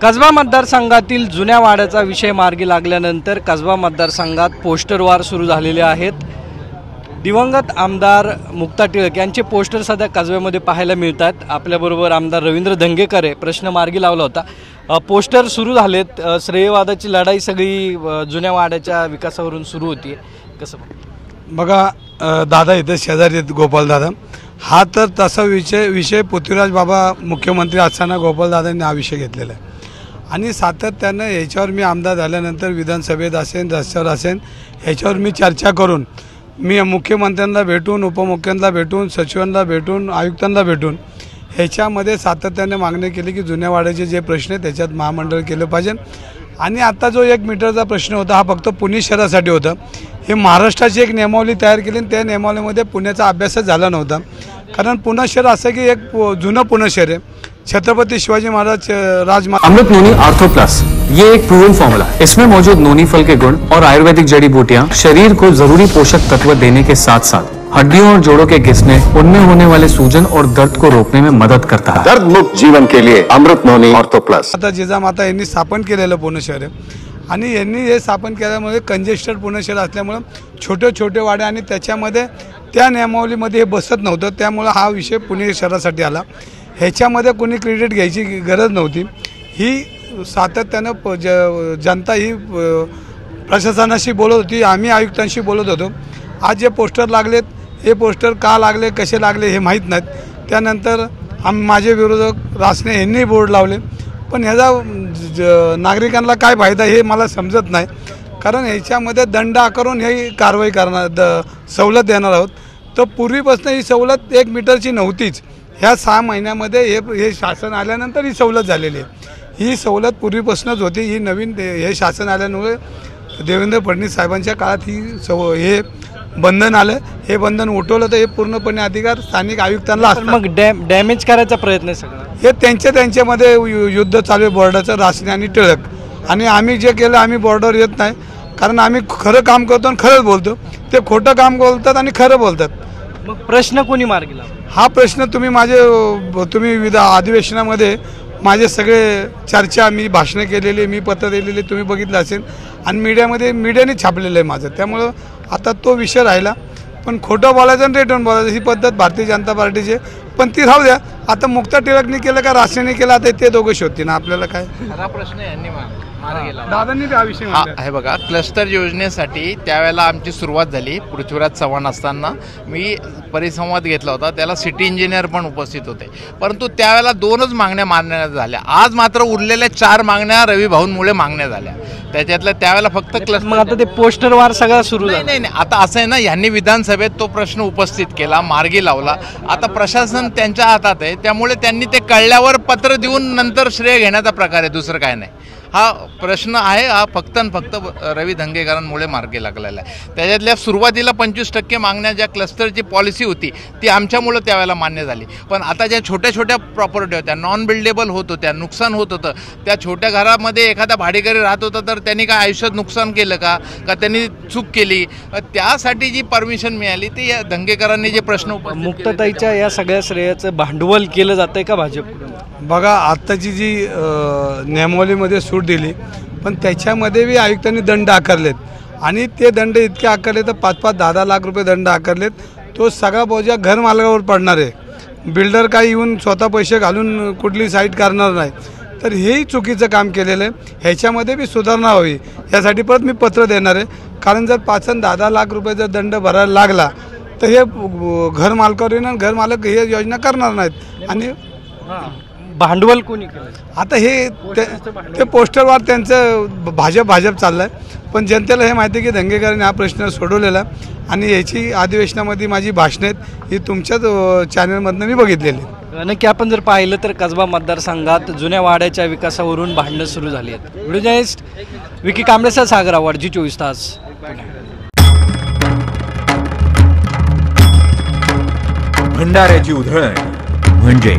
कसबा मतदारसंघातील जुन्या वाड्याचा विषय मार्गी लागल्यानंतर कसबा मतदारसंघात पोस्टर वार सुरू झालेले आहेत। दिवंगत आमदार मुक्ता टिळक यांचे पोस्टर सध्या कसब्यामध्ये पाहायला मिळतात। आपल्याबरोबर आमदार रवींद्र धंगेकर आहे। प्रश्न मार्गी लावला होता, पोस्टर सुरू झालेत। श्रेयवादाची लढाई सगळी जुन्या वाड्याच्या विकासावरून सुरू होती। कसं बघा दादा इथे शेजारी आहेत गोपाल दादा, हा तर तसा विषय पृथ्वीराज बाबा मुख्यमंत्री असताना गोपाल दादांनी हा विषय घेतलेला आहे आणि सातत्यानं याच्यावर मी आमदार झाल्यानंतर विधानसभेत असेल रस्त्यावर असेल ह्याच्यावर मी चर्चा करून मी मुख्यमंत्र्यांना भेटून उपमुख्यमंत्र्यांना भेटून सचिवांना भेटून आयुक्तांना भेटून ह्याच्यामध्ये सातत्याने मागणी केली की जुन्या वाड्याचे जे प्रश्न आहेत त्याच्यात महामंडळ केलं पाहिजे। आणि आता जो 1 मीटरचा प्रश्न होता हा फक्त पुणे शहरासाठी होता। हे महाराष्ट्राची एक नियमावली तयार केली आणि त्या नियमावलीमध्ये पुण्याचा अभ्यासच झाला नव्हता, कारण पुणे शहर असं की एक जुनं पुणे शहर आहे। छत्रपति शिवाजी महाराज राजमाता अमृत नोनी आर्थो प्लस, ये एक प्रूवन फॉर्मूला है। इसमें मौजूद नोनी फल के गुण और आयुर्वेदिक जड़ी बूटियां शरीर को जरूरी पोषक तत्व देने के साथ साथ हड्डियों और जोड़ों के घिसने, उनमें होने वाले सूजन और दर्द को रोकने में मदद करता है। दर्द मुक्त जीवन के लिए अमृत नोनी आर्थो प्लस। आता जिजामाता यांनी स्थापन केलेलं पुणे शहर आहे आणि यांनी हे स्थापन केल्यामुळे कंजेस्टेड पुणे शहर असल्यामुळे छोटे छोटे वाडे आणि त्याच्यामध्ये त्या नियमावलीमध्ये हे बसत नव्हतं, त्यामुळे हा विषय पुणे शहरासाठी आला। ह्याच्यामध्ये कोणी क्रेडिट घ्यायची गरज नव्हती। ही सातत्यानं जनता ही प्रशासनाशी बोलत होती, आम्ही आयुक्तांशी बोलत होतो। आज जे पोस्टर लागलेत हे पोस्टर का लागले कसे लागले हे माहीत नाहीत। त्यानंतर माझे विरोधक रासने यांनी बोर्ड लावले, पण ह्याचा नागरिकांना काय फायदा हे मला समजत नाही, कारण ह्याच्यामध्ये दंड आकारून ही कारवाई करणार सवलत देणार आहोत। तर पूर्वीपासून ही सवलत 1 मीटरची नव्हतीच, ह्या 6 महिन्यामध्ये हे शासन आल्यानंतर ही सवलत झालेली आहे। ही सवलत पूर्वीपासूनच होती, ही नवीन हे शासन आल्यामुळे देवेंद्र फडणवीस साहेबांच्या काळात हे बंधन आलं। हे बंधन उठवलं तर हे पूर्णपणे अधिकार स्थानिक आयुक्तांना असतात। मग डॅमेज करायचा प्रयत्न सगळं हे त्यांच्यामध्ये युद्ध चालू आहे बॉर्डरचं, रासने आणि टिळक। आणि आम्ही जे केलं आम्ही बॉर्डर येत नाही, कारण आम्ही खरं काम करतो आणि खरंच बोलतो। ते खोटं काम बोलतात आणि खरं बोलतात। मग प्रश्न कोणी मार्गी लावला? हा प्रश्न तुम्ही अधिवेशनामध्ये माझे सगळे चर्चा, मी भाषणं केलेली, मी पत्र दिलेली तुम्ही बघितलं असेल आणि मीडियाने छापलेलं आहे माझं। त्यामुळं आता तो विषय राहिला, पण खोटं बोलायचं आणि रिटर्न बोलायचं ही पद्धत भारतीय जनता पार्टीची, पण ती राहू द्या। आता मुक्ता टिळकनी केलं का रासनेने केलं, आता ते दोघं शोधतील ना, आपल्याला काय। हा प्रश्न यांनी दादांनी हा विषय आहे बघा। क्लस्टर योजनेसाठी त्यावेळेला आमची सुरुवात झाली पृथ्वीराज चव्हाण असताना, मी परिसंवाद घेतला होता, त्याला सिटी इंजिनियर पण उपस्थित होते, परंतु त्यावेळेला 2च मागण्या मान्य झाल्या। आज मात्र उरलेल्या 4 मागण्या रवी भाऊंमुळे मागण्या झाल्या, त्याच्यातल्या त्यावेळेला फक्त क्लस्टर। मग आता ते पोस्टर वार सगळा सुरू झाला? नाही, आता असं आहे ना, यांनी विधानसभेत तो प्रश्न उपस्थित केला, मार्गी लावला। आता प्रशासन त्यांच्या हातात आहे, त्यामुळे त्यांनी ते कळल्यावर पत्र देऊन नंतर श्रेय घेण्याचा प्रकार आहे, दुसरं काय नाही। हा प्रश्न आहे, हा फक्त आणि फक्त रवी धंगेकरांमुळे मार्गी लागलेला आहे। त्याच्यातल्या सुरुवातीला 25% मागण्या ज्या क्लस्टरची पॉलिसी होती ती आमच्यामुळं त्यावेळेला मान्य झाली, पण आता ज्या छोट्या छोट्या प्रॉपर्टी होत्या, नॉन बिल्डेबल होत होत्या, नुकसान होत होतं, त्या छोट्या घरामध्ये एखादा भाडेकरी राहत होता तर त्यांनी काय आयुष्यात नुकसान केलं का त्यांनी चूक केली, त्यासाठी जी परमिशन मिळाली ती या धंगेकरांनी जे प्रश्न मुक्ताताईच्या या सगळ्या श्रेयाचं भांडवल केलं जातंय का भाजपकडून? बघा आत्ताची जी नियमावलीमध्ये सूट दिली, पण त्याच्यामध्ये बी आयुक्तांनी दंड आकारलेत आणि ते दंड इतके आकारले तर 5-5, 10-10 लाख रुपये दंड आकारलेत। तो सगळा बोजा घर मालकावर पडणार आहे। बिल्डर काही येऊन स्वतः पैसे घालून कुठली साईट करणार नाही, तर हेही चुकीचं काम केलेलं आहे। ह्याच्यामध्ये बी सुधारणा व्हावी यासाठी परत मी पत्र देणार आहे, कारण जर 5 आणि 10-10 लाख रुपये जर दंड भरायला लागला तर हे घर मालकावर येणार, घर मालक हे योजना करणार नाहीत। आणि भांडवल कोणी केलं? आता ते पोस्टरवर त्यांचं भाजप चाललं आहे, पण जनतेला हे माहिती आहे की धंगेकरांनी हा प्रश्न सोडवलेला आणि याची अधिवेशनामध्ये माझी भाषणं आहेत ही तुमच्याच चॅनलमधनं मी बघितलेली। नक्की आपण जर पाहिलं तर कसबा मतदारसंघात जुन्या वाड्याच्या विकासावरून भांडणं सुरू झाली आहेत। व्हिडिओ जर्नलिस्ट विकी कांबळेसह सागर आव्हाड, जी 24 तास, पुणे। भंडाऱ्याची उधळण म्हणजे